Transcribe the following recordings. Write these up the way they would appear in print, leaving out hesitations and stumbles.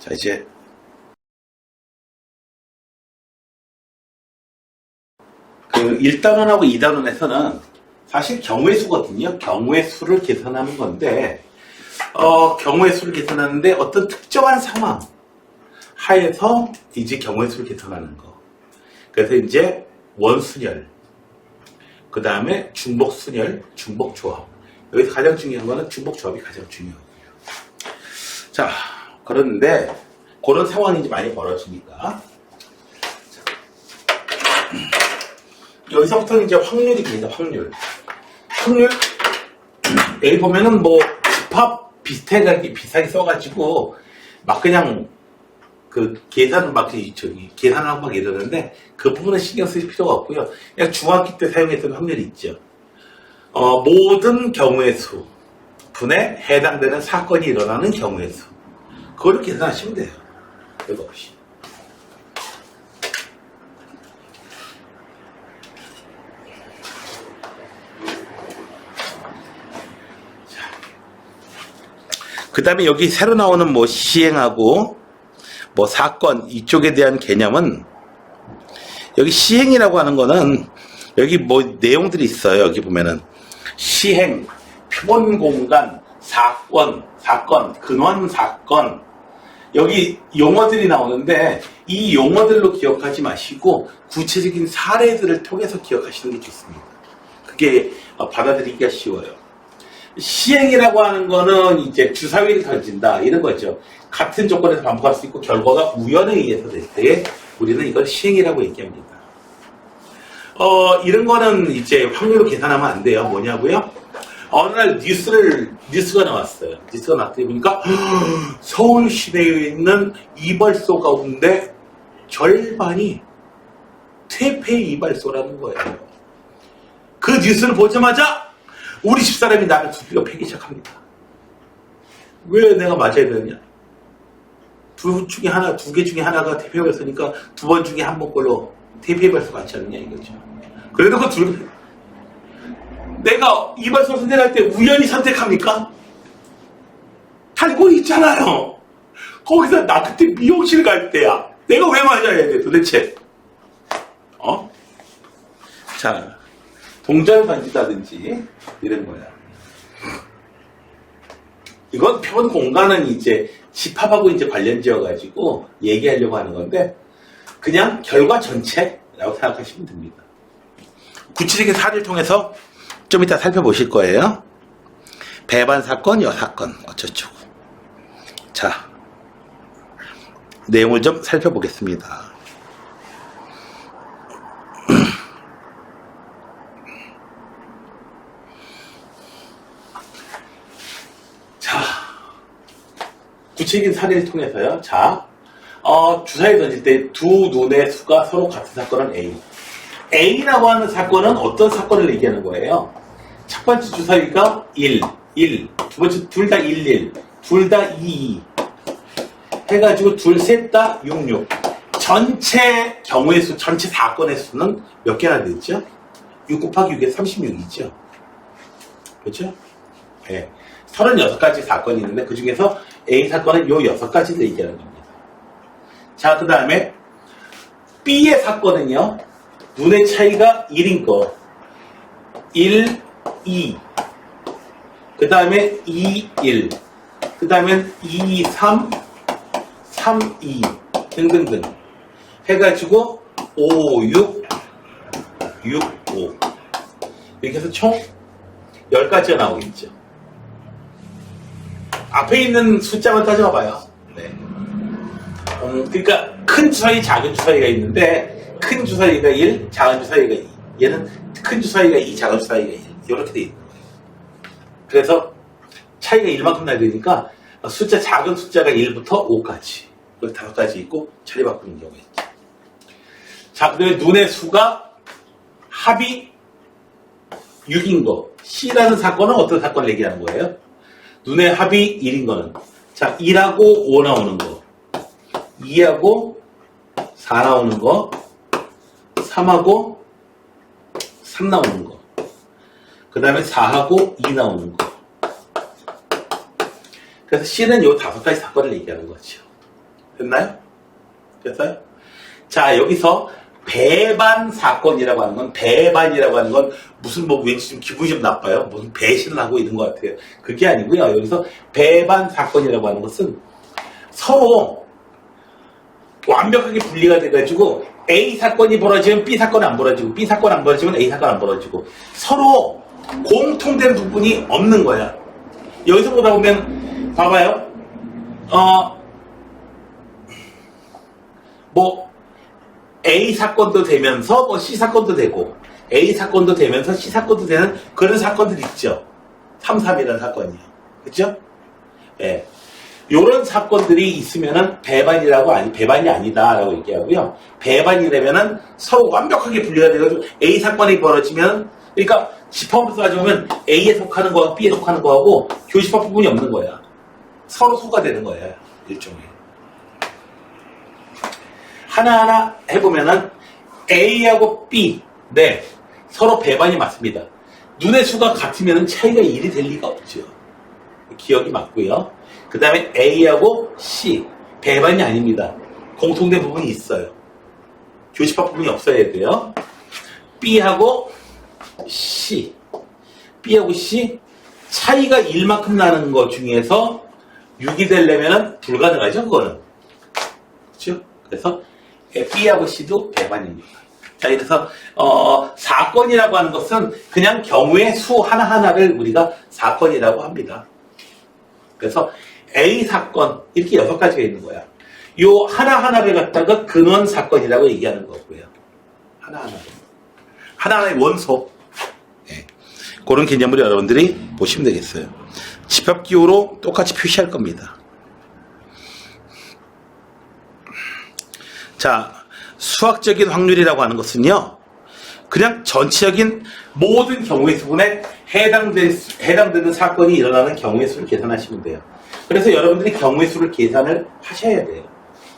자, 이제 그 1단원하고 2단원에서는 사실 경우의 수거든요. 경우의 수를 계산하는 건데, 경우의 수를 계산하는데 어떤 특정한 상황 하에서 이제 경우의 수를 계산하는 거. 그래서 이제 원순열, 그 다음에 중복순열, 중복조합. 여기서 가장 중요한 거는 중복조합이 가장 중요하고요. 자, 그런데 그런 상황이 이제 많이 벌어지니까 여기서부터는 이제 확률이 됩니다. 확률. 여기 보면은 뭐 집합 비슷하게 써가지고 막 그냥 그 계산 막 계산하고 막 이러는데 그 부분은 신경 쓸 필요가 없고요. 그냥 중학기 때 사용했던 확률이 있죠. 모든 경우의 수 분에 해당되는 사건이 일어나는 경우의 수. 그걸 계산하시면 돼요. 별거 없이. 그 다음에 여기 새로 나오는 뭐 시행하고 뭐 사건 이쪽에 대한 개념은 여기 시행이라고 하는 거는 여기 뭐 내용들이 있어요. 여기 보면은 시행, 표본 공간, 사건, 근원 사건 여기 용어들이 나오는데 이 용어들로 기억하지 마시고 구체적인 사례들을 통해서 기억하시는 게 좋습니다. 그게 받아들이기가 쉬워요. 시행이라고 하는 거는 이제 주사위를 던진다 이런 거죠. 같은 조건에서 반복할 수 있고 결과가 우연에 의해서 될 때 우리는 이걸 시행이라고 얘기합니다. 이런 거는 이제 확률로 계산하면 안 돼요. 뭐냐고요? 어느 날 뉴스가 나왔어요. 뉴스가 나왔더니 보니까 서울 시내에 있는 이발소 가운데 절반이 퇴폐 이발소라는 거예요. 그 뉴스를 보자마자 우리 집사람이 나를 두피가 패기 시작합니다. 왜 내가 맞아야 되느냐? 두 개 중에 하나가 퇴폐 이발소니까 두 번 중에 한 번 걸로 퇴폐 이발소 같지 않느냐 이거죠. 그래도 그 내가 이발소 선택할 때 우연히 선택합니까? 탈골이 있잖아요. 거기서 나 그때 미용실 갈 때야. 내가 왜 맞아야 돼 도대체? 자, 동전을 던진다든지 이런 거야. 이건 표본 공간은 이제 집합하고 이제 관련 지어가지고 얘기하려고 하는 건데 그냥 결과 전체라고 생각하시면 됩니다. 구체적인 사례를 통해서 좀 이따 살펴보실 거예요. 배반 사건, 여사건 어쩌고. 자, 내용을 좀 살펴보겠습니다. 자, 구체적인 사례를 통해서요. 자, 주사위 던질 때 두 눈의 수가 서로 같은 사건은 A. A라고 하는 사건은 어떤 사건을 얘기하는 거예요? 첫 번째 주사위가 1, 두 번째 둘 다 1, 둘 다 2, 해가지고 둘, 셋 다 6. 전체 경우의 수, 전체 사건의 수는 몇 개나 되죠? 6 곱하기 6에 36이죠. 그렇죠? 네. 36가지 사건이 있는데 그 중에서 A 사건은 요 6가지를 얘기하는 겁니다. 자, 그 다음에 B의 사건은요. 눈의 차이가 1인 거 1, 2 그 다음에 2, 1 그 다음에 2, 3 3, 2 등등등 해가지고 5, 6 6, 5 이렇게 해서 총 10가지가 나오겠죠. 앞에 있는 숫자만 따져봐요. 네. 그러니까 큰 주사위, 작은 주사위가 있는데 큰 주사위가 1, 작은 주사위가 2. 얘는 큰 주사위가 2, 작은 주사위가 1. 이렇게 돼 있는 거예요. 그래서 차이가 1만큼 나야 되니까 작은 숫자가 1부터 5까지. 여기 5가지 있고 자리 바꾸는 경우가 있죠. 자, 그 다음에 눈의 수가 합이 6인 거. C라는 사건은 어떤 사건을 얘기하는 거예요? 눈의 합이 1인 거는. 자, 2하고 5 나오는 거. 2하고 4 나오는 거. 3하고 3 나오는 거. 그 다음에 4하고 2 나오는 거. 그래서 C는 요 5가지 사건을 얘기하는 거죠. 됐나요? 됐어요? 자, 여기서 배반 사건이라고 하는 건, 배반이라고 하는 건 무슨 뭐 왠지 좀 기분이 좀 나빠요. 무슨 배신을 하고 있는 것 같아요. 그게 아니고요. 여기서 배반 사건이라고 하는 것은 서로 완벽하게 분리가 돼가지고 A 사건이 벌어지면 B 사건은 안 벌어지고 B 사건 안 벌어지면 A 사건 안 벌어지고 서로 공통된 부분이 없는 거야. 여기서 보다 보면 봐봐요. 뭐 A 사건도 되면서 뭐 C 사건도 되고 A 사건도 되면서 C 사건도 되는 그런 사건들이 있죠. 3.3이라는 사건이요. 그렇죠? 예. 요런 사건들이 있으면은 배반이 아니다라고 얘기하고요. 배반이라면은 서로 완벽하게 분리가 돼가지고 A 사건이 벌어지면, 그러니까 집합으로 따져보면 A에 속하는 거와 B에 속하는 거하고 교집합 부분이 없는 거야. 서로 소가 되는 거야. 일종의. 하나하나 해보면은 A하고 B, 네, 서로 배반이 맞습니다. 눈의 수가 같으면 차이가 1이 될 리가 없죠. 기억이 맞고요. 그 다음에 A하고 C, 배반이 아닙니다. 공통된 부분이 있어요. 교집합 부분이 없어야 돼요. B하고 C, 차이가 1만큼 나는 것 중에서 6이 되려면 불가능하죠, 그거는. 그렇죠? 그래서 B하고 C도 배반입니다. 자, 그래서 사건이라고 하는 것은 그냥 경우의 수 하나하나를 우리가 사건이라고 합니다. 그래서 A 사건 이렇게 6가지가 있는 거야. 요 하나하나를 갖다가 근원 사건이라고 얘기하는 거고요. 하나하나의 원소. 네. 그런 개념을 여러분들이 보시면 되겠어요. 집합기호로 똑같이 표시할 겁니다. 자, 수학적인 확률이라고 하는 것은요, 그냥 전체적인 모든 경우의 수분에 해당되는 사건이 일어나는 경우의 수를 계산하시면 돼요. 그래서 여러분들이 경우의 수를 계산을 하셔야 돼요.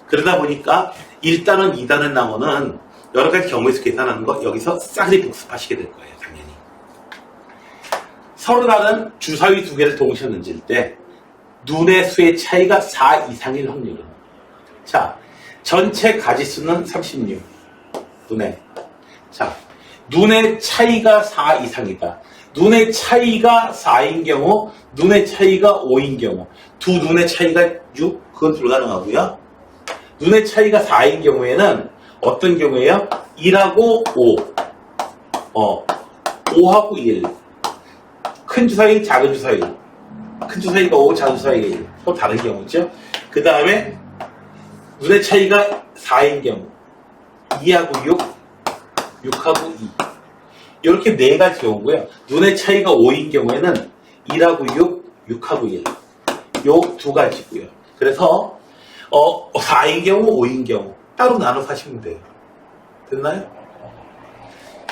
그러다 보니까 1단원, 2단원 나오는 여러 가지 경우의 수 계산하는 거 여기서 싸그리 복습하시게 될 거예요, 당연히. 서로 다른 주사위 두 개를 동시에 던질 때 눈의 수의 차이가 4 이상일 확률은, 자, 전체 가지수는 36. 눈의 차이가 4 이상이다. 눈의 차이가 4인 경우, 눈의 차이가 5인 경우, 두 눈의 차이가 6? 그건 불가능하고요. 눈의 차이가 4인 경우에는 어떤 경우에요? 1하고 5. 5하고 1. 큰 주사위, 작은 주사위. 큰 주사위가 5, 작은 주사위가 1. 또 다른 경우죠. 그 다음에 눈의 차이가 4인 경우 2하고 6, 6하고 2 이렇게 4가지 경우고요. 눈의 차이가 5인 경우에는 1하고 6, 6하고 1 요 2가지고요. 그래서 4인 경우, 5인 경우 따로 나눠서 하시면 돼요. 됐나요?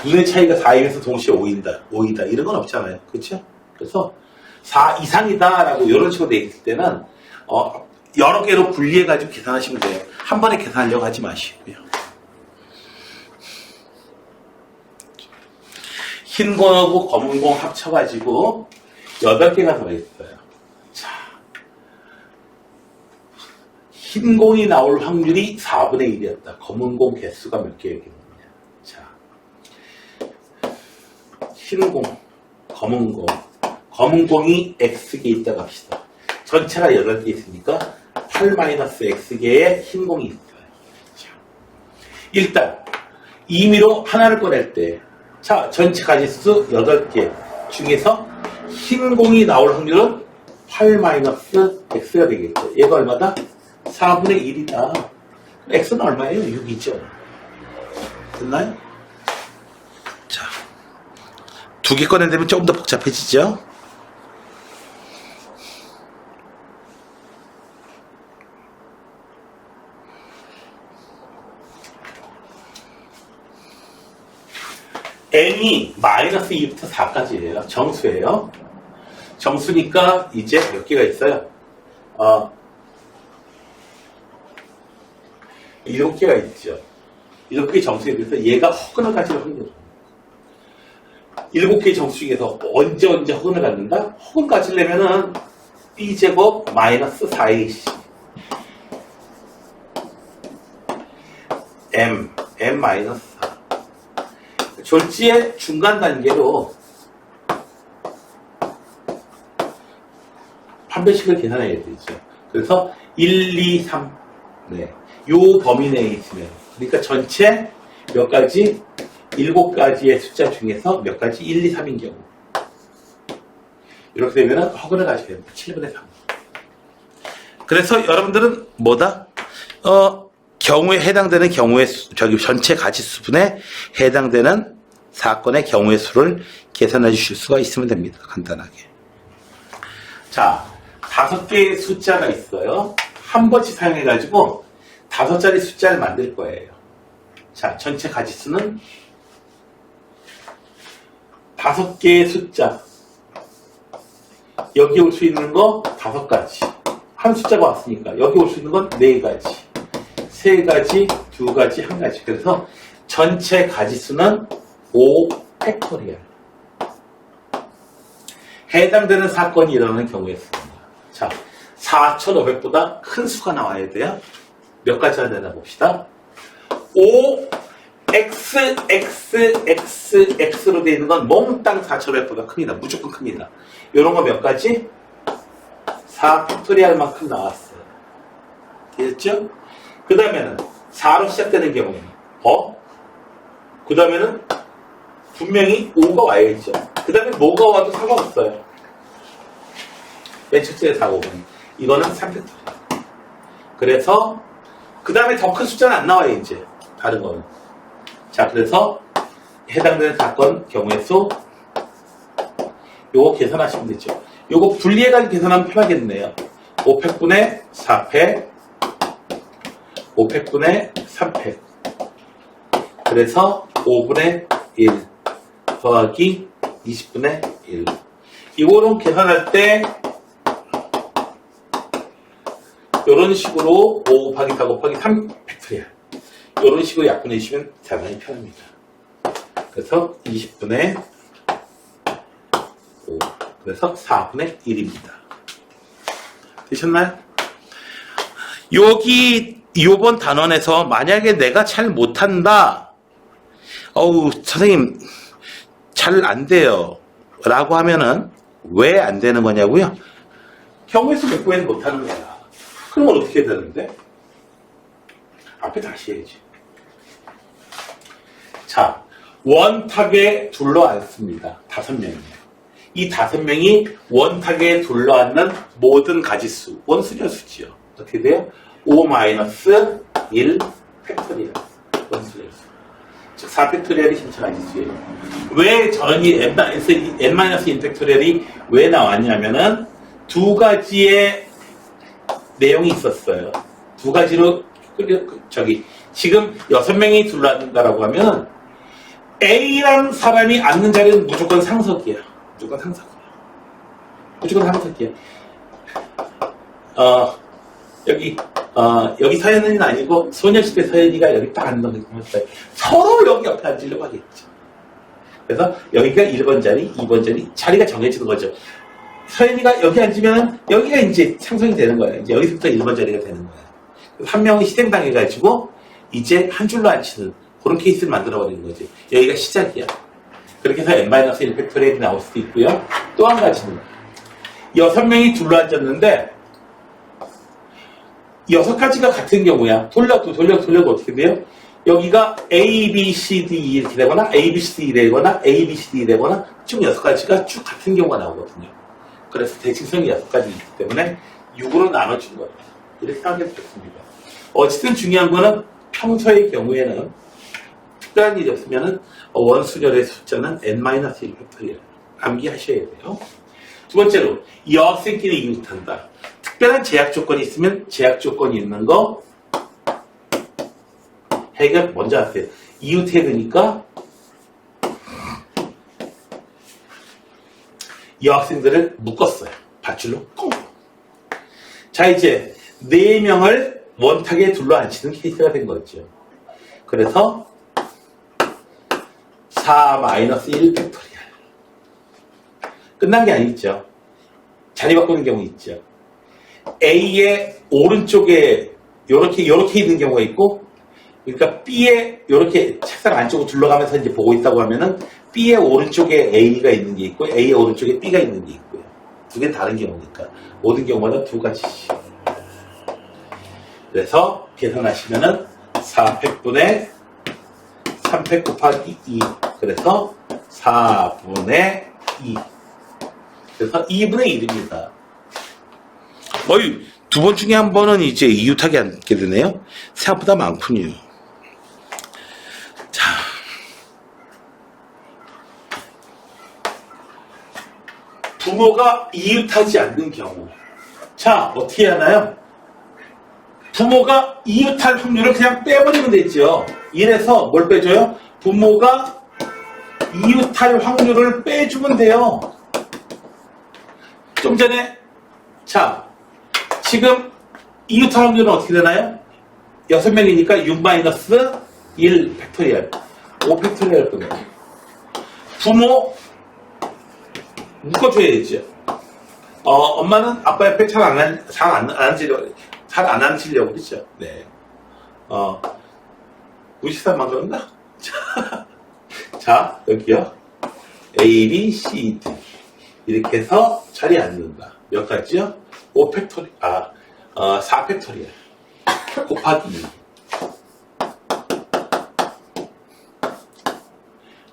눈의 차이가 4인에서 동시에 5이다 이런 건 없잖아요. 그렇죠? 그래서 4 이상이다 라고 이런 식으로 돼 있을 때는 여러 개로 분리해가지고 계산하시면 돼요. 한 번에 계산하려고 하지 마시고요. 흰 공하고 검은 공 합쳐가지고 8개가 들어있어요. 자, 흰 공이 나올 확률이 4분의 1이었다. 검은 공 개수가 몇 개였겠느냐. 자, 흰 공, 검은 공. 검은 공이 X개 있다고 합시다. 전체가 8개 있으니까 8-X개의 흰 공이 있어요. 자, 일단 임의로 하나를 꺼낼 때, 자, 전체 가지수 8개 중에서 흰 공이 나올 확률은 8-X가 되겠죠. 얘가 얼마다? 4분의 1이다. X는 얼마예요? 6이죠. 됐나요? 자, 2개 꺼낸다면 조금 더 복잡해지죠? n이 -2부터 4까지예요. 정수예요. 정수니까 이제 몇 개가 있어요? 7개가 있죠. 7개의 정수에 비해서 얘가 허근을 가질 확률. 7개의 정수 중에서 언제 허근을 갖는다? 허근 가지려면은 b제곱 -4ac m-4. 졸지의 중간 단계로 판별식을 계산해야 되죠. 그래서 1, 2, 3. 네. 요 범위 내에 있으면. 그러니까 전체 몇 가지? 7가지의 숫자 중에서 몇 가지 1, 2, 3인 경우. 이렇게 되면 허근을 가지게 됩니다. 7분의 3. 그래서 여러분들은 뭐다? 경우에 해당되는 경우의 수, 전체 가지수분에 해당되는 사건의 경우의 수를 계산해 주실 수가 있으면 됩니다. 간단하게. 자, 5개의 숫자가 있어요. 한 번씩 사용해가지고 5자리 숫자를 만들 거예요. 자, 전체 가지수는 5개의 숫자. 여기 올 수 있는 거 5가지. 한 숫자가 왔으니까 여기 올 수 있는 건 4가지. 3가지, 2가지, 1가지. 그래서 전체 가지수는 5 팩토리얼. 해당되는 사건이 일어나는 경우에 씁니다. 자, 4,500보다 큰 수가 나와야 돼요. 몇 가지가 되나 봅시다. 5 x, x, x, x로 되어 있는 건 몽땅 4,500보다 큽니다. 무조건 큽니다. 이런 거 몇 가지? 4 팩토리얼만큼 나왔어요. 됐죠? 그 다음에는 4로 시작되는 경우에는 그 다음에는 분명히 5가 와야겠죠. 그 다음에 뭐가 와도 상관없어요. 맨 첫째 4, 5번. 이거는 3팩토리얼. 그래서 그 다음에 더 큰 숫자는 안 나와요. 이제 다른 거는. 자, 그래서 해당되는 사건 경우의 수 요거 계산하시면 되죠. 요거 분리해가지고 계산하면 편하겠네요. 5팩분의 4팩 5팩분의 3팩 그래서 5분의 1 더하기 20분의 1 이거는 계산할 때 이런 식으로 5 곱하기 4 곱하기 3 팩토리얼 이런 식으로 약분해 주시면 상당히 편합니다. 그래서 20분의 5 그래서 4분의 1입니다. 되셨나요? 여기 요번 단원에서 만약에 내가 잘 못한다 선생님 잘 안 돼요 라고 하면은 왜 안 되는 거냐고요? 경우의 수 몇 구에서 못하는 거야. 그러면 어떻게 해야 되는데? 앞에 다시 해야지. 자, 원탁에 둘러앉습니다. 5명이에요. 이 5명이 원탁에 둘러앉는 모든 가지수, 원수녀수지요. 어떻게 돼요? 5-1 팩토리얼. 원수녀수. 즉, 4팩토리얼이 전체 가지수예요. 왜 전이 n-1 팩토리얼이 왜 나왔냐면은 2가지의 내용이 있었어요. 2가지로, 지금 6명이 둘러앉는다라고 하면 A라는 사람이 앉는 자리는 무조건 상석이야. 무조건 상석이야. 무조건 상석이야. 여기 서현이는 아니고 소녀시대 서현이가 여기 딱 앉는 거 서로 여기 옆에 앉으려고 하겠죠. 그래서 여기가 1번 자리, 2번 자리, 자리가 정해지는 거죠. 서현이가 여기 앉으면 여기가 이제 상성이 되는 거예요. 이제 여기서부터 1번 자리가 되는 거예요. 한 명이 희생당해가지고 이제 한 줄로 앉히는 그런 케이스를 만들어버리는 거지. 여기가 시작이야. 그렇게 해서 n-1 팩토리얼이 나올 수도 있고요. 또 한 가지는 6명이 둘러앉았는데 6가지가 같은 경우야. 돌려도 어떻게 돼요? 여기가 A, B, C, D 이렇게 되거나 A, B, C, D 되거나 A, B, C, D 되거나 쭉 6가지가 쭉 같은 경우가 나오거든요. 그래서 대칭성이 6가지 있기 때문에 6으로 나눠준 거예요. 이렇게 생각해도 좋습니다. 어쨌든 중요한 거는 평소의 경우에는 특별한 일이 없으면 원수열의 숫자는 n-1 팩토리얼 암기하셔야 돼요. 두 번째로 여학생끼리 이웃한다. 특별한 제약 조건이 있으면 제약 조건이 있는 거 해결 먼저 하세요. 이웃해야 되니까 여학생들을 묶었어요. 밧줄로 꽁. 자, 이제 4명을 원탁에 둘러앉히는 케이스가 된 거죠. 그래서 4-1 팩토리얼. 끝난 게 아니죠. 자리 바꾸는 경우 있죠. A의 오른쪽에 요렇게 있는 경우가 있고 그러니까 B에 이렇게 책상 안쪽으로 둘러가면서 이제 보고 있다고 하면은 B의 오른쪽에 A가 있는 게 있고 A의 오른쪽에 B가 있는 게 있고요. 두 개 다른 경우니까 모든 경우마다 두 가지씩. 그래서 계산하시면은 4팩분의 3팩 곱하기 2. 그래서 4분의 2. 그래서 2분의 1입니다. 두 번 중에 한 번은 이제 이웃하게 앉게 되네요. 생각보다 많군요. 자. 부모가 이웃하지 않는 경우. 자, 어떻게 하나요? 부모가 이웃할 확률을 그냥 빼버리면 되죠. 이래서 뭘 빼줘요? 부모가 이웃할 확률을 빼주면 돼요. 좀 전에, 자, 지금 이웃할 확률은 어떻게 되나요? 6명이니까 6-1 팩토리얼. 5 팩토리얼 뿐이에요. 부모, 묶어줘야죠. 엄마는 아빠 옆에 잘 안 앉으려고 그러죠. 네. 우리 집사만 그런가? 자, 여기요. A, B, C, D. 이렇게 해서 자리에 앉는다. 몇 가지요? 5 팩토리, 4 팩토리얼. 곱하기 2.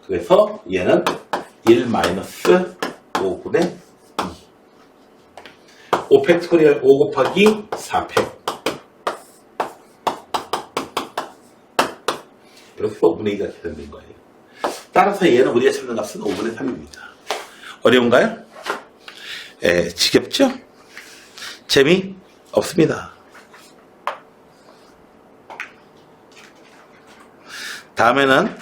그래서 얘는 1-5분의 2. 5 팩토리얼 5 곱하기 4팩. 이렇게 5분의 2가 계산된 거예요. 따라서 얘는 우리가 찾는 값은 5분의 3입니다. 어려운가요? 지겹죠? 재미없습니다. 다음에는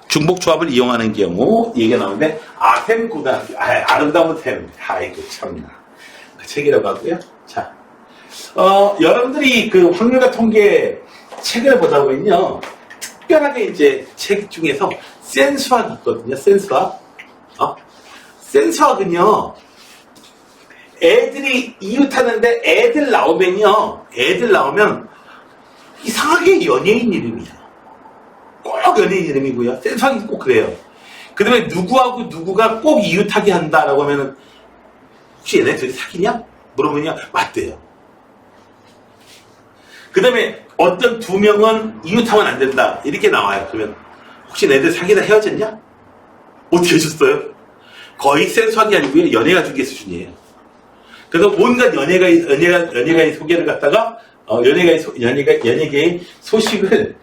중복조합을 이용하는 경우 얘기가 나오는데 셈 고등학교 아름다운 셈 아이고 참나 책이라고 하고요. 자, 여러분들이 그 확률과 통계 책을 보다 보면요 특별하게 이제 책 중에서 센수학이 있거든요. 센수학. 센수학은요 애들이 이웃하는데 애들 나오면 이상하게 연예인 이름이에요. 꼭 연예인 이름이고요. 센수학이 꼭 그래요. 그 다음에 누구하고 누구가 꼭 이웃하게 한다라고 하면은 혹시 얘네 둘이 사귀냐? 물어보면요. 맞대요. 그 다음에 어떤 두 명은 이웃하면 안 된다. 이렇게 나와요. 그러면 혹시 얘네들 사귀다 헤어졌냐? 어떻게 하셨어요? 거의 센수학이 아니고요. 연예가 중계 수준이에요. 그래서 온갖 연예가의 소개를 갖다가 연예계의 소식을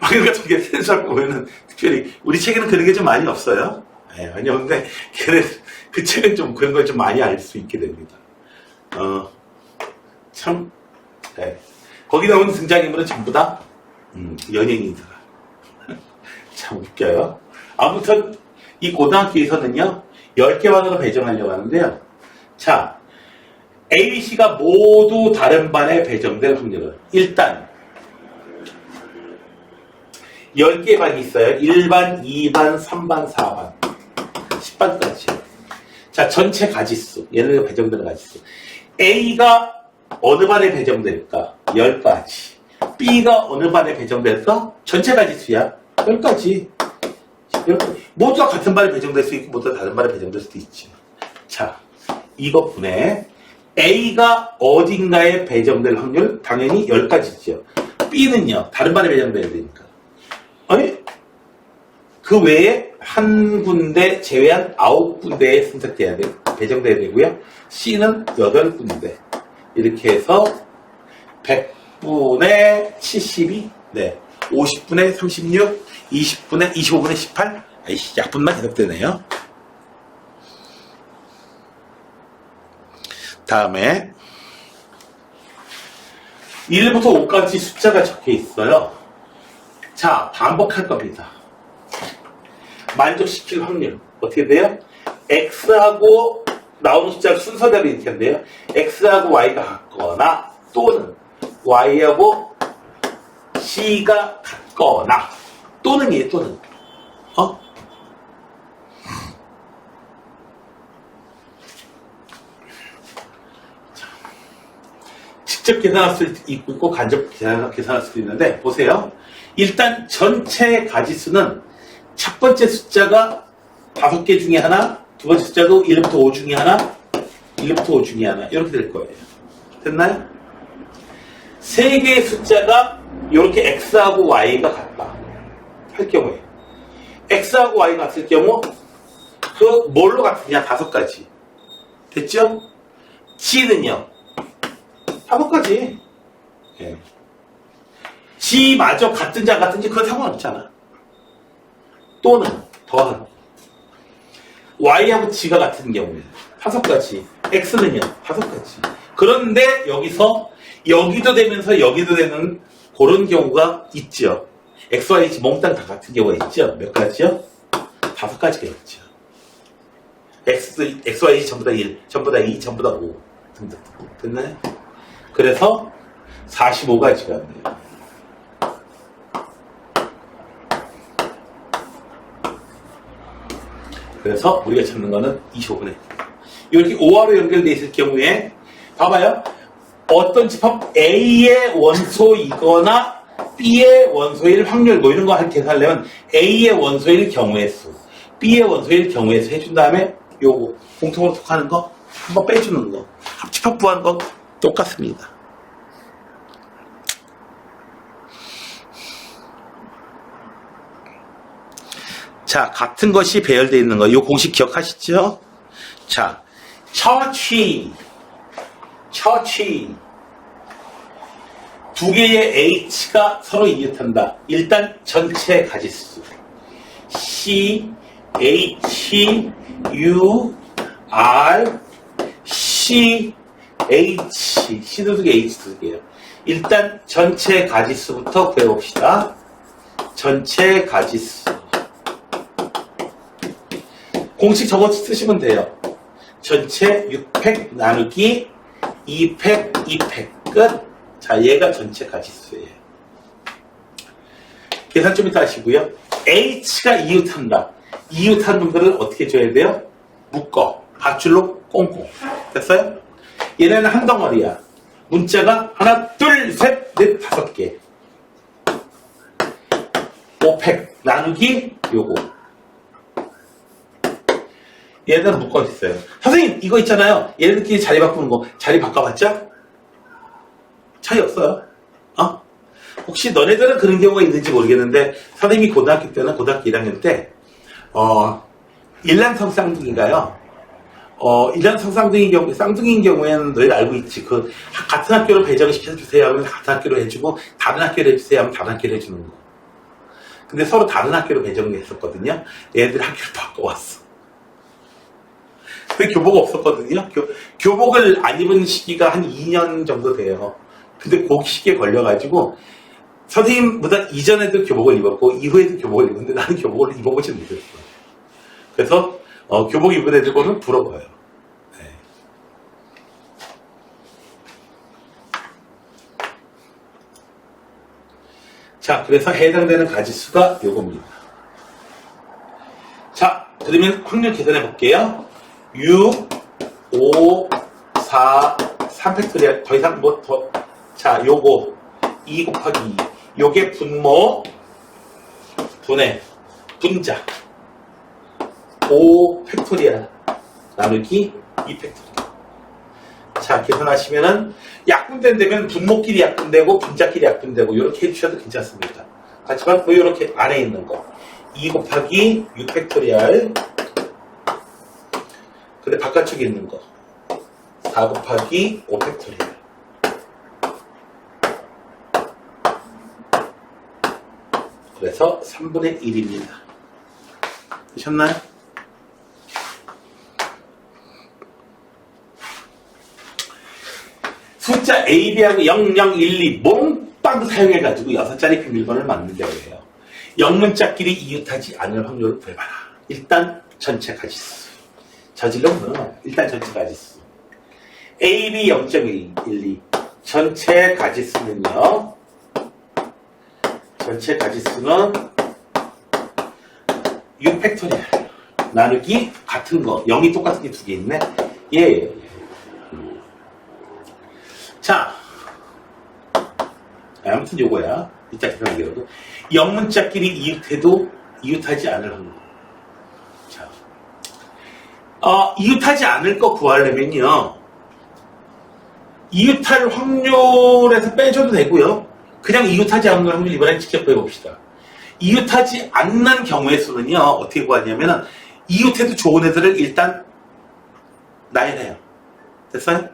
확률과 통계 센수학 보면은 특별히 우리 책에는 그런 게 좀 많이 없어요. 왜냐면 걔네 그 책은 좀 그런 걸 좀 많이 알 수 있게 됩니다. 참 거기 나오는 등장인물은 전부 다 연예인이더라. 참 웃겨요. 아무튼 이 고등학교에서는요 10개 반으로 배정하려고 하는데요. 자, A, B, C가 모두 다른 반에 배정될 확률은 일단 10개 반이 있어요. 1반, 2반, 3반, 4반, 10반까지. 자, 전체 가지수. 얘네가 배정되는 가지수. A가 어느 반에 배정될까? 10가지. B가 어느 반에 배정될까? 전체 가지수야. 10가지. 모두가 같은 반에 배정될 수 있고 모두가 다른 반에 배정될 수도 있지. 자, 이것분에 A가 어딘가에 배정될 확률 당연히 10가지죠. B는요. 다른 반에 배정돼야 되니까. 아니 그 외에 한 군데 제외한 9군데에 선택돼야 돼. 배정돼야 되고요. C는 8군데. 이렇게 해서 100분의 72, 50분의 36, 20분의 25분의 18. 아이씨, 약분만 계속되네요. 다음에 1부터 5까지 숫자가 적혀 있어요. 자, 반복할 겁니다. 만족시킬 확률 어떻게 돼요? X하고 나오는 숫자를 순서대로 이렇게 한대요. X하고 Y가 같거나 또는 Y하고 C가 같거나 또는이에요. 또는 직접 계산할 수도 있고 간접 계산할 수도 있는데 보세요. 일단 전체 가지수는 첫 번째 숫자가 5개 중에 하나, 두 번째 숫자도 1부터 5 중에 하나, 1부터 5 중에 하나 이렇게 될 거예요. 됐나요? 세 개의 숫자가 이렇게 x하고 y가 같다 할 경우에 x하고 y가 같을 경우 그 뭘로 같으냐? 5가지. 됐죠? g는요? 5가지. 예. g마저 같든지 안 같든지 그건 상관없잖아. 또는 더한 y하고 g가 같은 경우에 5가지. x는요? 5가지. 그런데 여기서 여기도 되면서 여기도 되는 그런 경우가 있죠. x, y, g 몽땅 다 같은 경우가 있죠. 몇 가지요? 5가지가 있죠. x, y, g 전부 다 1, 전부 다 2, 전부 다 5 등등. 됐나요? 그래서 45가지가 돼요. 그래서 우리가 찾는 거는 25분의 이렇게 5화로 연결되어 있을 경우에 봐봐요. 어떤 집합 A의 원소이거나 B의 원소일 확률 뭐 이런 거 계산하려면 A의 원소일 경우의 수, B의 원소일 경우의 수 해준 다음에 요거 공통으로 속하는 거 한번 빼주는 거 합집합부하는 거 똑같습니다. 자, 같은 것이 배열되어 있는 거 이 공식 기억하시죠? 자, 처치 두 개의 H가 서로 이웃한다. 일단 전체 가지수 C, H, U, R, C, H C도 두 개, H도 두 개요. 일단 전체 가지수부터 구해봅시다. 전체 가지수 공식 저거 쓰시면 돼요. 전체 6팩 나누기 2팩 2팩 끝. 자, 얘가 전체 가지수예요. 계산 좀 이따 하시고요. H가 이웃한다. 이웃한 놈들을 어떻게 줘야 돼요? 묶어. 각줄로 꽁꽁. 됐어요? 얘네는 한 덩어리야. 문자가 하나, 둘, 셋, 넷, 5개. 5팩 나누기 요거. 얘네들은 묶어 있어요. 선생님 이거 있잖아요. 얘네들끼리 자리 바꾸는 거 자리 바꿔봤자? 차이 없어요. 혹시 너네들은 그런 경우가 있는지 모르겠는데 선생님이 고등학교 때는 고등학교 1학년 때 일란성 쌍둥이가요. 일란성 쌍둥이인 경우에는 너희들 알고 있지. 그 같은 학교로 배정을 시켜주세요 하면 같은 학교로 해주고 다른 학교로 해주세요 하면 다른 학교로 해주는 거. 근데 서로 다른 학교로 배정을 했었거든요. 얘네들 학교를 바꿔왔어. 근데 교복 없었거든요. 교복을 안 입은 시기가 한 2년 정도 돼요. 근데 그 시기에 걸려가지고 선생님보다 이전에도 교복을 입었고 이후에도 교복을 입었는데 나는 교복을 입어보지 못했어. 그래서 교복 입은 애들 보면 부러워요. 네. 자, 그래서 해당되는 가지수가 요겁니다. 자, 그러면 확률 계산해 볼게요. 6, 5, 4, 3팩토리얼 더 이상 뭐 더. 자, 요거 2 곱하기 2 요게 분모 분해 분자 5 팩토리얼 나누기 2 팩토리얼. 자, 계산하시면은 약분된 되면 분모끼리 약분되고 분자끼리 약분되고 이렇게 해주셔도 괜찮습니다. 하지만 그 이렇게 안에 있는 거 2 곱하기 6 팩토리얼 근데 바깥쪽에 있는 거 4 곱하기 5 팩토리얼 그래서 3분의 1입니다. 되셨나요? 숫자 A, B하고 0, 0, 1, 2 몽땅 사용해가지고 6자리 비밀번호를 만든다고 해요. 0문자끼리 이웃하지 않을 확률을 구해봐라. 일단 전체 가지수. 저질러보면 일단 전체 가지수. A, B 0.12 전체 가지수는요. 전체 가지수는 6팩토리얼 나누기 같은 거 0이 똑같은 게 두 개 있네. 예. 자, 아무튼 요거야. 이따 계산하기로도. 영문자끼리 이웃해도 이웃하지 않을 확률. 자, 이웃하지 않을 거 구하려면요. 이웃할 확률에서 빼줘도 되고요. 그냥 이웃하지 않는 확률 이번엔 직접 빼봅시다. 이웃하지 않는 경우의 수는요. 어떻게 구하냐면은 이웃해도 좋은 애들을 일단 나열해요. 됐어요?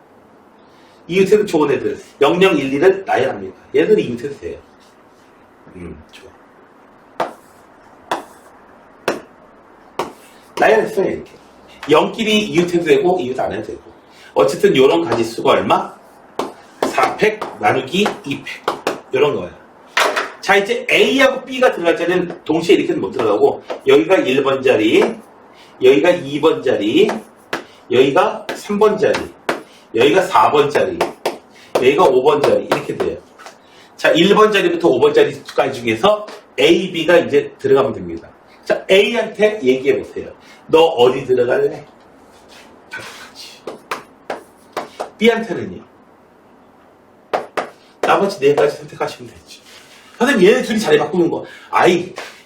이웃해도 좋은 애들 0011을 나열합니다. 얘들이 이웃해도 돼요. 좋아. 나열했어요. 이렇게 0끼리 이웃해도 되고 이웃 안 해도 되고 어쨌든 요런 가지수가 얼마? 4팩 나누기 2팩 요런 거예요. 자 이제 A하고 B가 들어갈 자리는 동시에 이렇게는 못 들어가고 여기가 1번 자리 여기가 2번 자리 여기가 3번 자리 여기가 4번 자리 여기가 5번 자리 이렇게 돼요. 자 1번 자리부터 5번 자리까지 중에서 A, B가 이제 들어가면 됩니다. 자 A한테 얘기해 보세요. 너 어디 들어갈래? 다 똑같이. B한테는요. 나머지 4가지 선택하시면 되죠. 선생님 얘네 둘이 자리 바꾸는 거.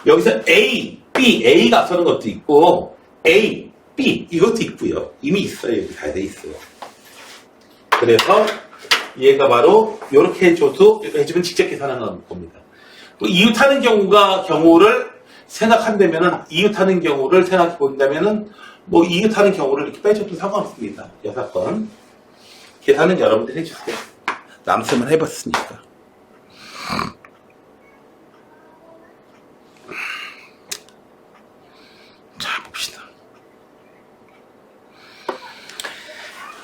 여기서 A, B, A가 앞서는 것도 있고 A, B 이것도 있고요. 이미 있어요. 여기 다 돼 있어요. 그래서 얘가 바로 이렇게 해주면 직접 계산하는 겁니다. 또 이웃하는 경우를 생각한다면은 이웃하는 경우를 생각해 본다면은 뭐 이웃하는 경우를 이렇게 빼줘도 상관없습니다. 여사건 계산은 여러분들이 해주세요. 남쌤은 해봤으니까. 자 봅시다.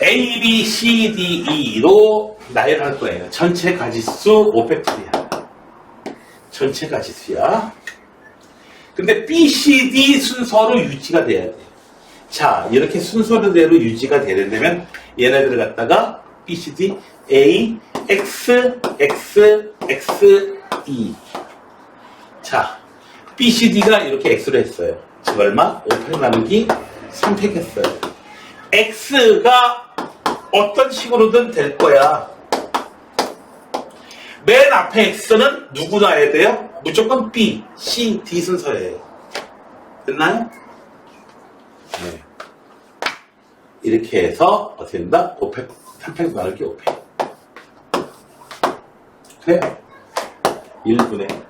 A, B, C, D, E로 나열할 거예요. 전체 가지수 5팩토리야. 전체 가지수야. 근데 B, C, D 순서로 유지가 돼야 돼요. 자, 이렇게 순서대로 유지가 되려면 얘네들을 갖다가 B, C, D, A, X, X, X, E. 자, B, C, D가 이렇게 X로 했어요. 즉 얼마? 5팩 나누기 3팩 했어요. X가 어떤 식으로든 될 거야. 맨 앞에 X는 누구 놔야 돼요? 무조건 B, C, D 순서예요. 됐나요? 네. 이렇게 해서 어떻게 된다? 5팩, 3팩 나누기 5팩. 그래? 1분의.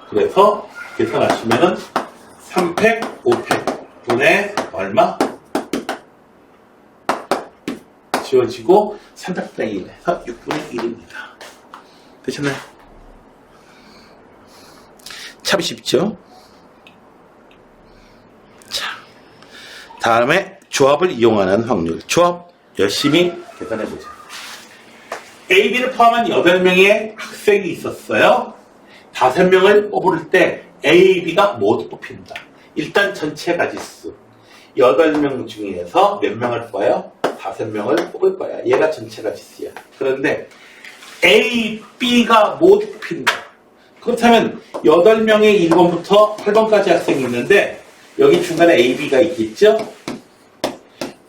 그래서 계산하시면은 3팩, 5팩 분의 얼마? 지워지고 300분의 1 해서 6분의 1입니다. 되셨나요? 참 쉽죠? 자, 다음에 조합을 이용하는 확률. 조합 열심히 계산해보자. A, B를 포함한 8명의 학생이 있었어요. 5명을 뽑을 때 A, B가 모두 뽑힌다. 일단 전체 가지수 8명 중에서 몇 명을 뽑아요? 5명을 뽑을 거야. 얘가 전체 가지수야. 그런데 A, B가 모두 뽑힌다. 그렇다면 8명의 1번부터 8번까지 학생이 있는데 여기 중간에 A, B가 있겠죠?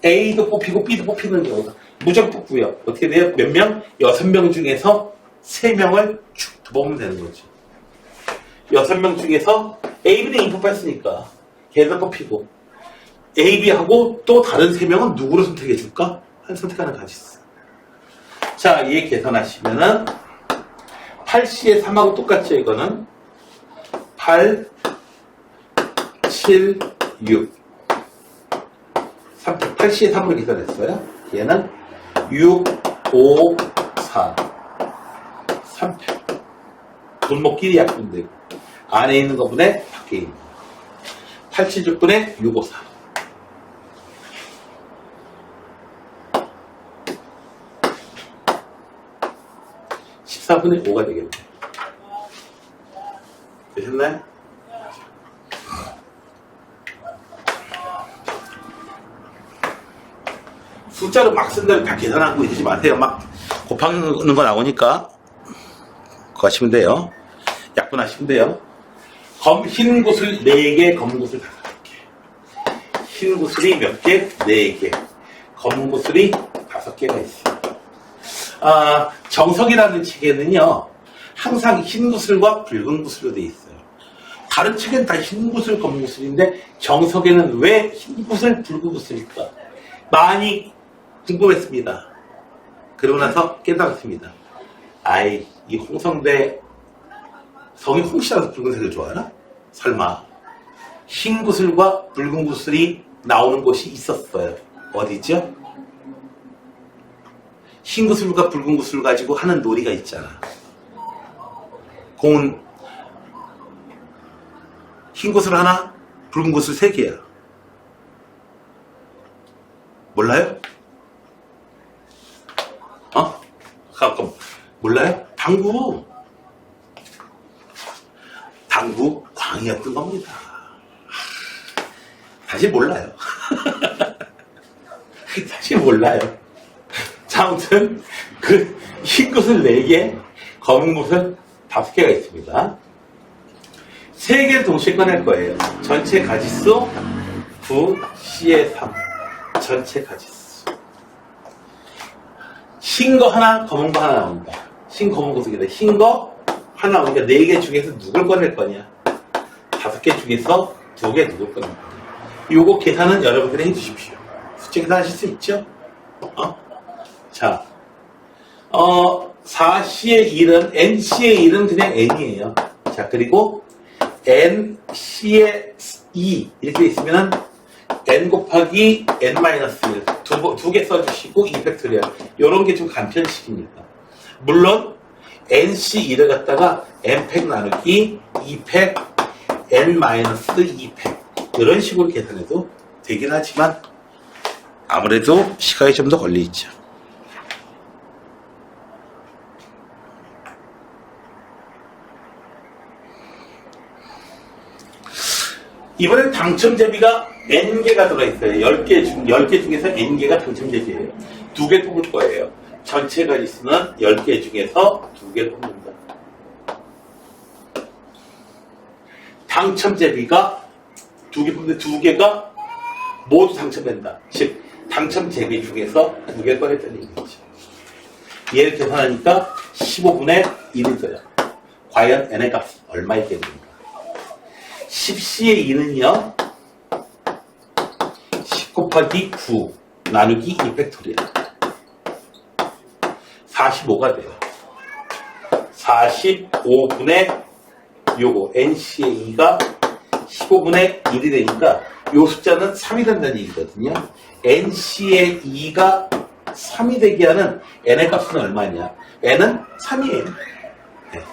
A도 뽑히고 B도 뽑히는 경우가 무조건 뽑고요. 어떻게 돼요? 몇 명? 6명 중에서 3명을 쭉 뽑으면 되는 거죠. 6명 중에서 A, B는 이미 뽑았으니까 걔를 뽑히고 A, B하고 또 다른 3명은 누구를 선택해 줄까? 한 선택하는 가지수. 자, 얘 계산하시면은 8C의 3하고 똑같죠, 이거는? 8, 7, 6. 8C의 3으로 계산했어요. 얘는 6, 5, 4. 3팩. 분모끼리 약분되고. 안에 있는 것분에 밖에 있는 거. 8, 7, 6분의 6, 5, 4. 14분의 5가 되겠네. 되셨나요? 숫자로 막 쓴다면 다 계산하고 이러지 마세요. 막 곱하는 거 나오니까 그거 하시면 돼요. 약분하시면 돼요. 흰 구슬 4개, 검은 구슬 5개. 흰 구슬이 몇 개? 4개. 검은 구슬이 5개가 있어요. 정석이라는 책에는요, 항상 흰 구슬과 붉은 구슬로 되어 있어요. 다른 책은 다 흰 구슬, 검은 구슬인데 정석에는 왜 흰 구슬, 붉은 구슬일까? 많이 궁금했습니다. 그러고 나서 깨달았습니다. 아이, 이 홍성대 성이 홍씨라서 붉은색을 좋아하나? 설마. 흰 구슬과 붉은 구슬이 나오는 곳이 있었어요. 어디죠? 흰 구슬과 붉은 구슬 가지고 하는 놀이가 있잖아. 공은 흰 구슬 하나, 붉은 구슬 3개야. 몰라요? 가끔 몰라요? 당구 광이었던 겁니다. 사실 몰라요. 사실 몰라요. 자, 아무튼 그 흰 구슬 4개, 검은 구슬 5개가 있습니다. 3개를 동시에 꺼낼 거예요. 전체 가지수 9, C의 3. 전체 가지수. 흰 거 하나, 검은 거 하나 나온다. 흰, 검은 거 2개다. 흰 거 하나 나오니까 4개 중에서 누굴 꺼낼 거냐? 5개 중에서 2개 누굴 꺼낼 거냐? 요거 계산은 여러분들이 해주십시오. 숫자 계산하실 수 있죠? 자, 4C의 1은, NC의 1은 그냥 N이에요. 자, 그리고 NC의 2 이렇게 있으면은 N 곱하기 N-1 두 개 써주시고 2팩토리얼 요런 게 좀 간편식입니다. 물론 NC1을 갖다가 N팩 나누기 2팩 N-2팩 이런 식으로 계산해도 되긴 하지만 아무래도 시간이 좀 더 걸리죠. 이번엔 당첨제비가 N개가 들어있어요. 10개 중에서 N개가 당첨제비예요. 2개 뽑을 거예요. 전체 가지수는 10개 중에서 2개 뽑는다. 당첨제비가 2개 뽑는데 2개가 모두 당첨된다. 즉, 당첨제비 중에서 2개 꺼냈다는 얘기죠. 얘를 계산하니까 15분의 1이 돼요. 과연 N의 값이 얼마이겠는가? 10C의 2는요, 10 곱하기 9 나누기 2팩토리얼 45가 돼요. 45분의 요거 NC의 2가 15분의 1이 되니까 요 숫자는 3이 된다는 얘기거든요. NC의 2가 3이 되게 하는 N의 값은 얼마냐? N은 3이에요. 네.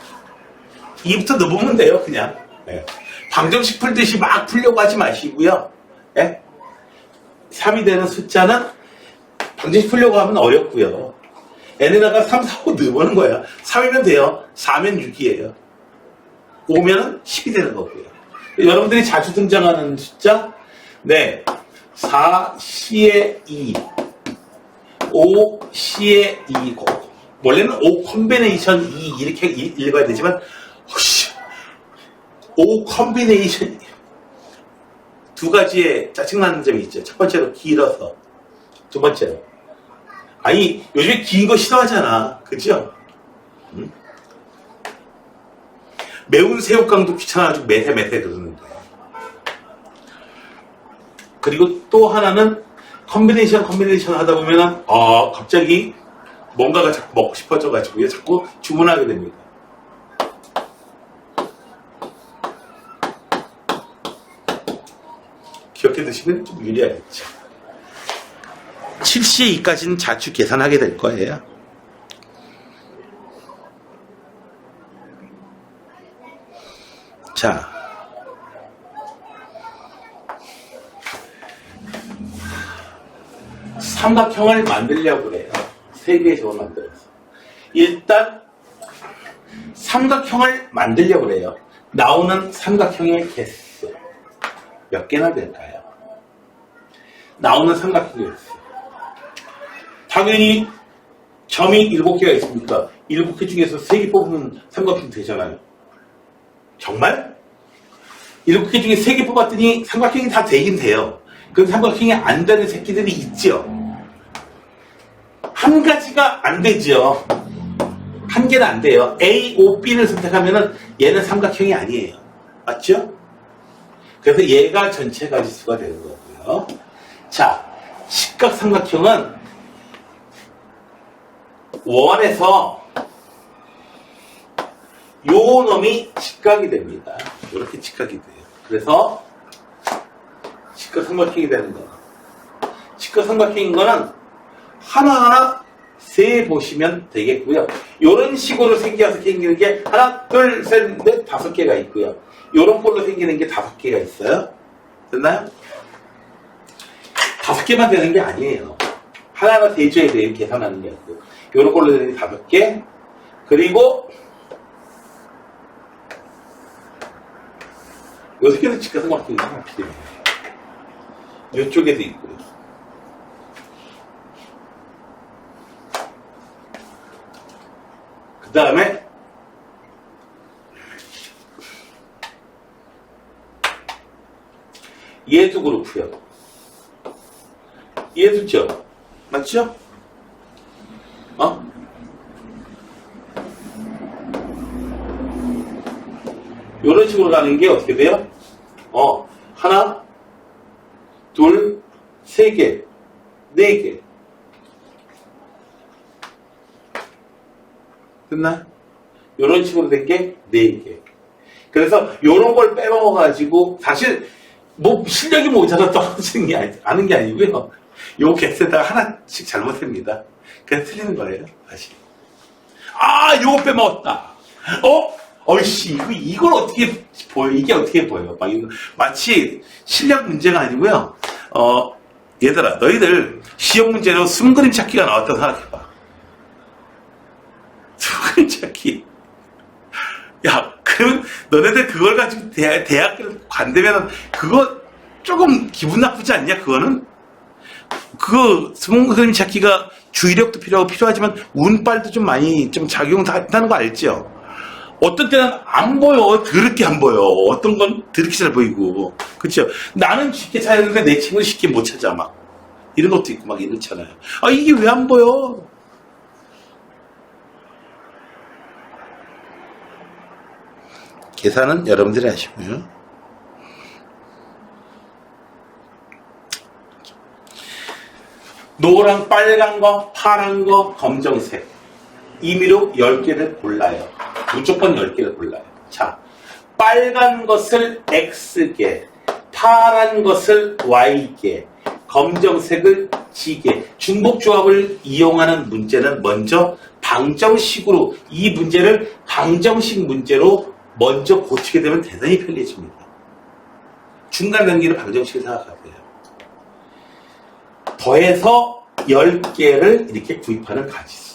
2부터 넣어보면 돼요, 그냥. 네. 방정식 풀듯이 막 풀려고 하지 마시고요. 네? 3이 되는 숫자는 방정식 풀려고 하면 어렵고요. N에다가 3, 4, 5 넣어보는 거예요. 3이면 돼요. 4면 6이에요. 5면 10이 되는 거고요. 여러분들이 자주 등장하는 숫자, 네, 4C의 2, 5C의 2, 원래는 5 컴비네이션 2 이렇게 읽어야 되지만 5 컴비네이션 두 가지의 짜증나는 점이 있죠. 첫 번째로 길어서, 두 번째로 아니 요즘에 긴 거 싫어하잖아, 그죠? 응? 매운 새우깡도 귀찮아가지고 매세 그러는데. 그리고 또 하나는 컴비네이션 하다 보면은 갑자기 뭔가가 자꾸 먹고 싶어져가지고 자꾸 주문하게 됩니다. 기억해 두시면 좀 유리하겠죠. 7C의 2까지는 자주 계산하게 될 거예요. 자, 삼각형을 만들려고 그래요. 3개의 점을 만들어서. 일단 삼각형을 만들려고 그래요. 나오는 삼각형의 개수 몇 개나 될까요? 나오는 삼각형의 개수. 당연히 점이 7개가 있으니까 7개 중에서 3개 뽑으면 삼각형 되잖아요. 정말? 7개 중에 3개 뽑았더니 삼각형이 다 되긴 돼요. 그럼 삼각형이 안 되는 새끼들이 있죠. 한 가지가 안 되죠. 한 개는 안 돼요. A, O, B를 선택하면은 얘는 삼각형이 아니에요. 맞죠? 그래서 얘가 전체 가지수가 되는 거고요. 자, 직각삼각형은 원에서 요 놈이 직각이 됩니다. 이렇게 직각이 돼요. 그래서 직각삼각형이 되는 거. 직각삼각형인 거는 하나하나 세 보시면 되겠고요. 이런 식으로 생겨서 생기는 게 하나, 둘, 셋, 넷, 5개가 있고요. 이런 걸로 생기는 게 5개가 있어요. 됐나요? 5개만 되는 게 아니에요. 하나하나 대줘야 돼요. 계산하는 게 아니고. 이런 걸로 되는 게 5개. 그리고 6개도 직각삼각형이 하나 필요해요. 이쪽에도 있고요. 그 다음에 얘도 그렇고요. 얘도죠. 맞죠? 이런 식으로 가는 게 어떻게 돼요? 하나, 둘, 3개, 4개. 됐나? 이런 식으로 된 게 4개. 그래서 이런 걸 빼먹어가지고 사실 뭐 실력이 모자라 떨어지는 게 아는 게 아니고요. 요 객세다가 하나씩 잘못합니다. 그래서 틀리는 거예요. 사실. 요거 빼먹었다. 어이씨, 이걸 어떻게 보여? 이게 어떻게 보여? 마치 실력 문제가 아니고요. 얘들아, 너희들 시험 문제로 숨그림 찾기가 나왔다고 생각해봐. 숨그림 찾기. 야, 그럼 너네들 그걸 가지고 대학교를 간다면 그거 조금 기분 나쁘지 않냐? 그거는? 그거 숨그림 찾기가 주의력도 필요하지만 운빨도 좀 많이 좀 작용한다는 거 알죠? 어떤 때는 안 보여. 더럽게 안 보여. 어떤 건 더럽게 잘 보이고. 그쵸? 나는 쉽게 찾았는데 내 친구는 쉽게 못 찾아. 막. 이런 것도 있고 막 이렇잖아요. 이게 왜 안 보여? 계산은 여러분들이 하시고요. 노랑, 빨간 거, 파란 거, 검정색. 임의로 10개를 골라요. 무조건 10개를 골라요. 자, 빨간 것을 X개, 파란 것을 Y개, 검정색을 G개. 중복조합을 이용하는 문제는 먼저 방정식으로, 이 문제를 방정식 문제로 먼저 고치게 되면 대단히 편리해집니다. 중간 단계를 방정식을 생각하세요. 더해서 10개를 이렇게 구입하는 가지수.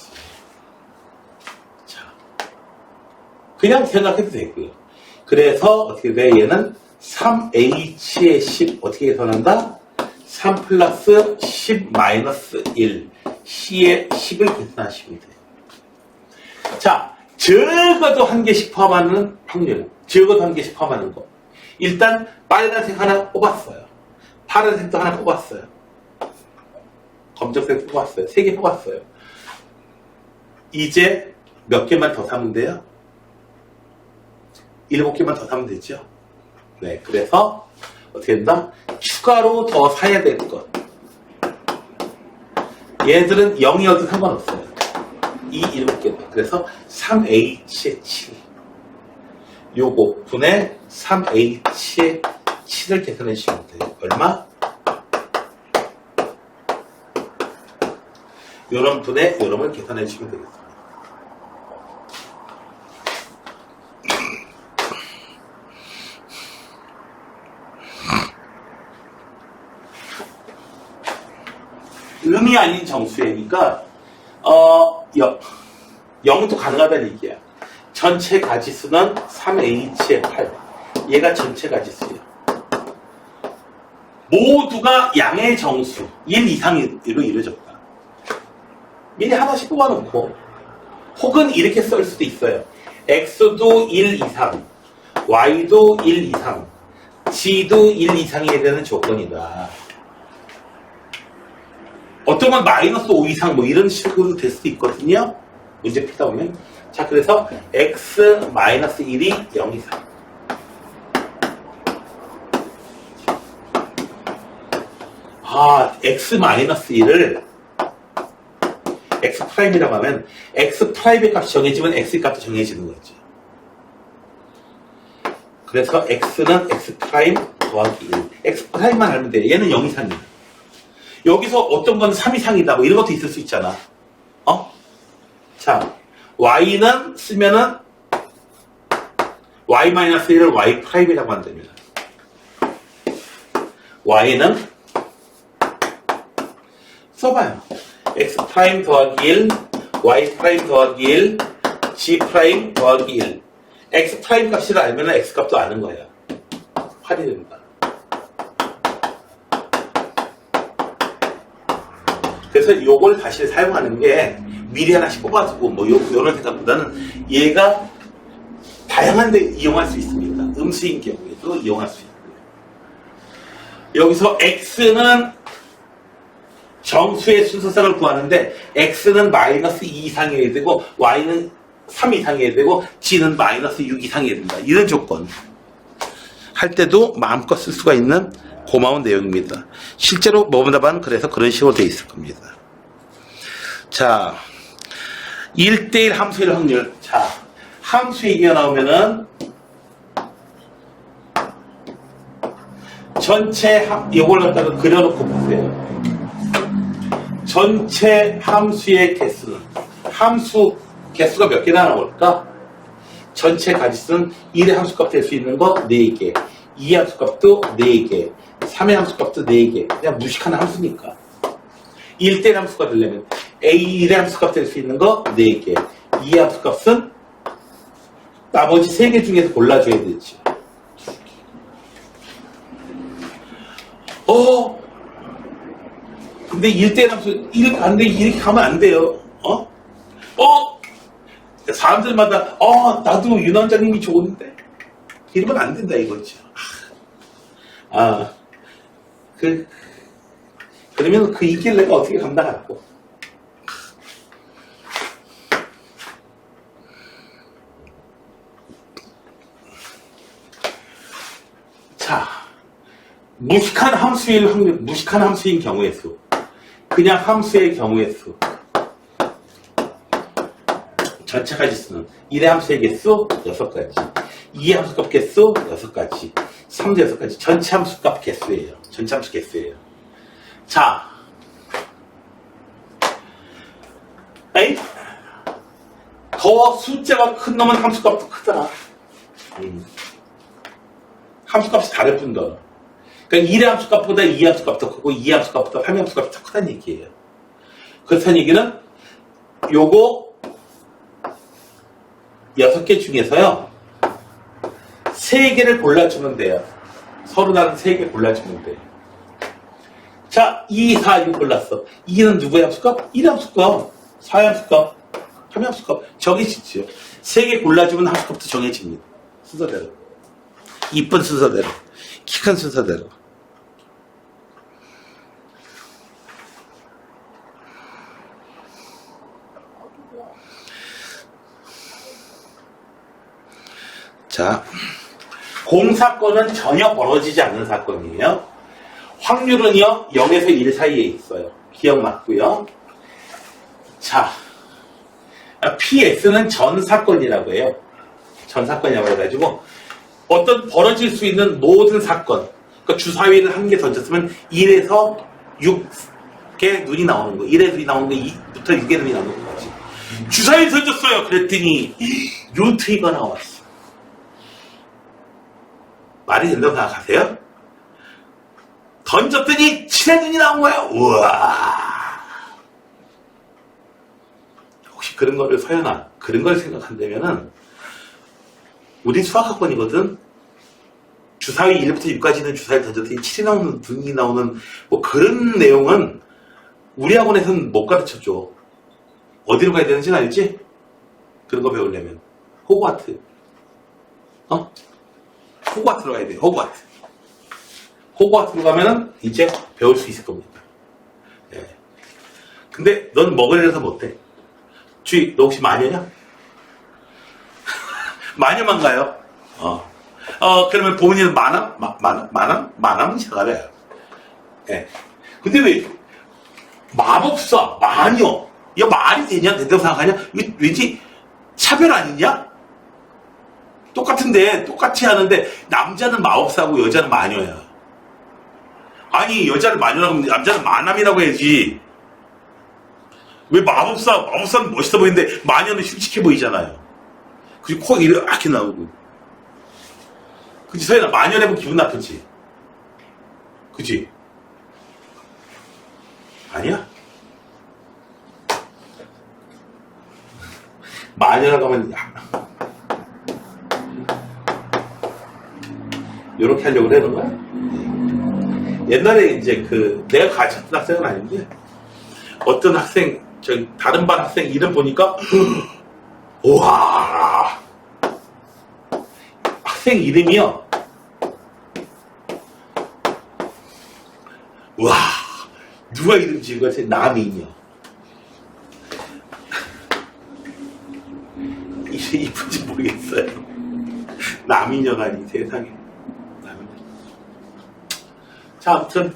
그냥 생각해도 되고요. 그래서 어떻게 돼? 얘는 3H의 10 어떻게 계산한다? 3 플러스 10 마이너스 1 C의 10을 계산하시면 돼요. 자, 적어도 한 개씩 포함하는 확률. 적어도 한 개씩 포함하는 거. 일단 빨간색 하나 뽑았어요. 파란색도 하나 뽑았어요. 검정색도 뽑았어요. 3개 뽑았어요. 이제 몇 개만 더 사면 돼요? 7개만 더 사면 되죠. 네, 그래서 어떻게 된다? 추가로 더 사야 될 것. 얘들은 0이어도 상관없어요. 이 7개다. 그래서 3H의 7. 요거 분의 3H의 7을 계산해 주시면 돼요. 얼마? 요런 분의 요런을 계산해 주시면 되겠습니다. 음이 아닌 정수이니까 0도 가능하다는 얘기야. 전체 가지수는 3H의 8. 얘가 전체 가지수야. 모두가 양의 정수 1 이상으로 이루어졌다. 미리 하나씩 뽑아놓고 혹은 이렇게 쓸 수도 있어요. X도 1 이상, Y도 1 이상, G도 1 이상이어야 되는 조건이다. 어떤 건 마이너스 5 이상 뭐 이런 식으로 될 수도 있거든요. 문제 풀다 보면. 자, 그래서 x-1이 0 이상. x-1을 x'이라고 하면 x'의 값이 정해지면 x의 값도 정해지는 거지. 그래서 x는 x' 더하기 1. x'만 알면 돼. 얘는 0 이상이야. 여기서 어떤 건 3 이상이다. 뭐 이런 것도 있을 수 있잖아. 자, y는 쓰면은 y-1을 y'이라고 한다면 y는 써봐요. x' 더하기 1, y' 더하기 1, g' 더하기 1. x' 값을 알면 x 값도 아는 거야. 8이 됩니다. 그래서 요걸 다시 사용하는 게 미리 하나씩 뽑아두고 뭐 요런 생각보다는 얘가 다양한 데 이용할 수 있습니다. 음수인 경우에도 이용할 수 있고요. 여기서 x는 정수의 순서상을 구하는데 x는 -2 이상이어야 되고 y는 3 이상이어야 되고 g는 -6 이상이어야 된다. 이런 조건 할 때도 마음껏 쓸 수가 있는 고마운 내용입니다. 실제로 모범답안은 그래서 그런 식으로 되어 있을 겁니다. 자, 1대1 함수일 확률. 자, 함수 얘기가 나오면은 전체 이걸 갖다가 그려놓고 보세요. 전체 함수의 개수는 함수 개수가 몇 개나 나올까? 전체 가지수는 1의 함수값 될 수 있는 거 4개, 2의 함수값도 4개, 3의 함수값도 4개. 그냥 무식한 함수니까. 1대1 함수가 되려면 A1의 함수값 될 수 있는 거 4개, 2의 함수값은 나머지 3개 중에서 골라줘야 되지. 근데 1대1 함수, 근데 이렇게 가면 안 돼요. 사람들마다, 나도 윤 원장님이 좋은데? 이러면 안 된다, 이거죠. 그러면 그 이길 내가 어떻게 감당하고. 자, 무식한 함수일 확률, 무식한 함수인 경우의 수. 그냥 함수의 경우의 수. 전체 가지수는 1의 함수의 개수 6가지, 2의 함수값 개수 6가지, 3도 6가지. 전체 함수값 개수예요. 전체 함수 개수예요. 자, 더 숫자가 큰 놈은 함수값도 크더라. 함수값이 다를 뿐더러. 그러니까 1의 함수값보다 2의 함수값이 더 크고 2의 함수값보다 3의 함수값이 더 크다는 얘기예요. 그렇다는 얘기는 요거 6개 중에서요 3개를 골라주면 돼요. 서로 다른 3개 골라주면 돼요. 자, 2, 4, 6 골랐어. 2는 누구의 함수값? 1의 함수값, 4의 함수값, 3의 함수값 정해지죠. 3개 골라주면 함수값도 정해집니다. 순서대로. 이쁜 순서대로, 키 큰 순서대로. 자, 공사건은 전혀 벌어지지 않는 사건이에요. 확률은요 0에서 1 사이에 있어요. 기억 맞고요. 자, PS는 전사건이라고 해요. 전사건이라고 해가지고 어떤 벌어질 수 있는 모든 사건, 그러니까 주사위를 한 개 던졌으면 1에서 6개 눈이 나오는 거, 1에 눈이 나오는 거 2부터 6개 눈이 나오는 거지. 주사위 던졌어요. 그랬더니 루트 2가 나왔어. 말이 된다고 생각하세요? 던졌더니 7의 눈이 나온 거야. 우와. 혹시 그런 거를 서연아, 그런 걸 생각한다면은 우리 수학학번이거든. 주사위 1부터 6까지 있는 주사위를 던졌더니 7이 나오는, 눈이 나오는 뭐 그런 내용은 우리 학원에서는 못 가르쳐줘. 어디로 가야 되는지는 알지? 그런 거 배우려면 호그와트. 호그와트로 가야 돼. 호그와트. 호그와트로 가면은 이제 배울 수 있을 겁니다. 예. 근데 넌 먹으려서 못해. 주희, 너 혹시 마녀냐? 마녀만 가요? 그러면 본인은 만함은 자가래요. 예. 근데 왜, 마법사, 마녀, 이거 말이 되냐? 된다고 생각하냐? 이거 왠지 차별 아니냐? 똑같은데, 똑같이 하는데, 남자는 마법사고 여자는 마녀야. 아니, 여자는 마녀라고 하면 남자는 마남이라고 해야지. 왜 마법사는 멋있어 보이는데, 마녀는 흉측해 보이잖아요. 그리고 코가 이렇게 나오고. 그치, 서연아, 마녀라면 기분 나쁘지? 그치? 아니야? 마녀라고 하면, 요렇게 하려고 그러는 거야? 옛날에 이제 내가 가르쳤던 학생은 아닌데, 어떤 학생, 다른 반 학생 이름 보니까, 우와! 학생 이름이요? 우와! 누가 이름 지은 거지? 남인이요. 이게 이쁜지 모르겠어요. 남인여가니 세상에. 남인여. 자, 아무튼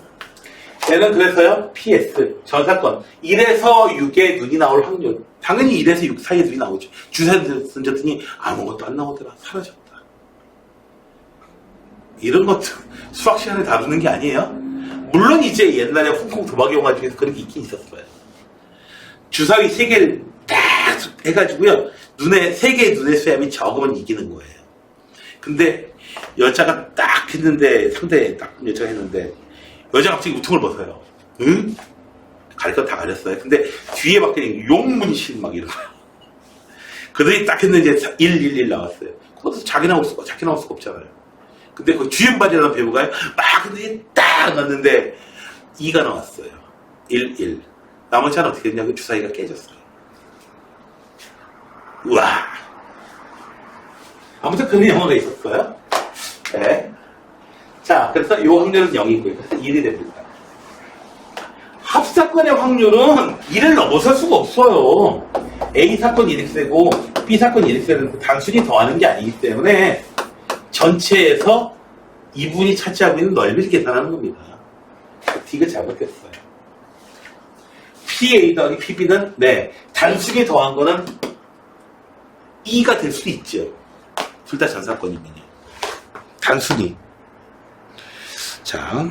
얘는 그래서요. PS 전사건 1에서 6에 눈이 나올 확률. 당연히 1에서 6 사이에 눈이 나오죠. 주사위 던졌더니 아무것도 안 나오더라. 사라졌다. 이런 것도 수학 시간에 다루는 게 아니에요. 물론 이제 옛날에 홍콩 도박 영화 중에서 그런 게 있긴 있었어요. 주사위 3개를 딱 해가지고요. 3개의 눈의 수염이 적으면 이기는 거예요. 근데 여자가 딱 했는데, 상대 딱 여자가 했는데, 여자가 갑자기 우통을 벗어요. 응? 가릴 건 다 가렸어요. 근데 뒤에 막 그냥 용문신 막 이런 거예요. 그들이 딱 했는데 111 나왔어요. 그것도 자기 나올 수가 없잖아요. 근데 그 주연발이라는 배우가 막 근데 딱 났는데 2가 나왔어요. 11. 나머지는 어떻게 됐냐면 주사위가 깨졌어요. 우와. 아무튼 그런 영화가 있었어요. 네. 자, 그래서 이 확률은 0이고요. 그래서 1이 됩니다. 합사건의 확률은 1을 넘어설 수가 없어요. A 사건 1x되고 B 사건 1x되는 단순히 더하는 게 아니기 때문에 전체에서 이분이 차지하고 있는 넓이를 계산하는 겁니다. D가 잘못됐어요. PA 더하기 PB는 단순히 더한 거는 E가 될 수 있죠. 둘 다 전사건이면요. 단순히. 자,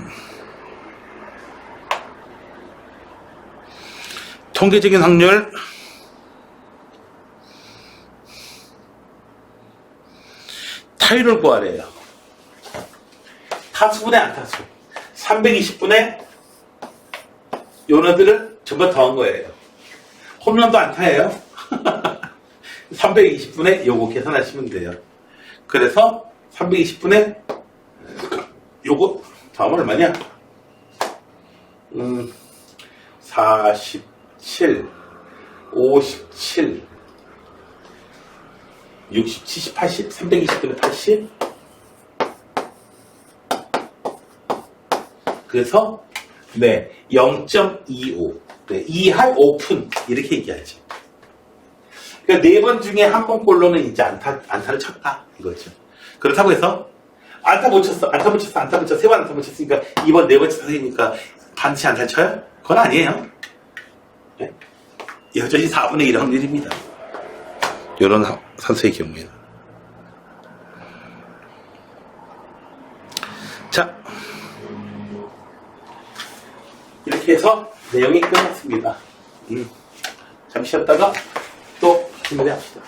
통계적인 확률 타율을 구하래요. 타수분의 안타수 320분의 요너들을 전부 더한 거예요. 홈런도 안타예요. 320분의 요거 계산하시면 돼요. 그래서 320분의 요거 다음은 얼마냐? 47 57 60 70 80 320분의 80 그래서 0.25 2할 오픈 이렇게 얘기하죠. 그러니까 4번 중에 한 번꼴로는 이제 안타를 쳤다 이거죠. 그렇다고 해서 안타 못 쳤어 3번 안타 못 쳤으니까 이번 4번째 타석이니까 반드시 안타 쳐요? 그건 아니에요. 네? 여전히 4분의 1 확률입니다. 이런 선수의 경우에는. 자, 이렇게 해서 내용이 끝났습니다. 잠시 쉬었다가 또 질문해 합시다.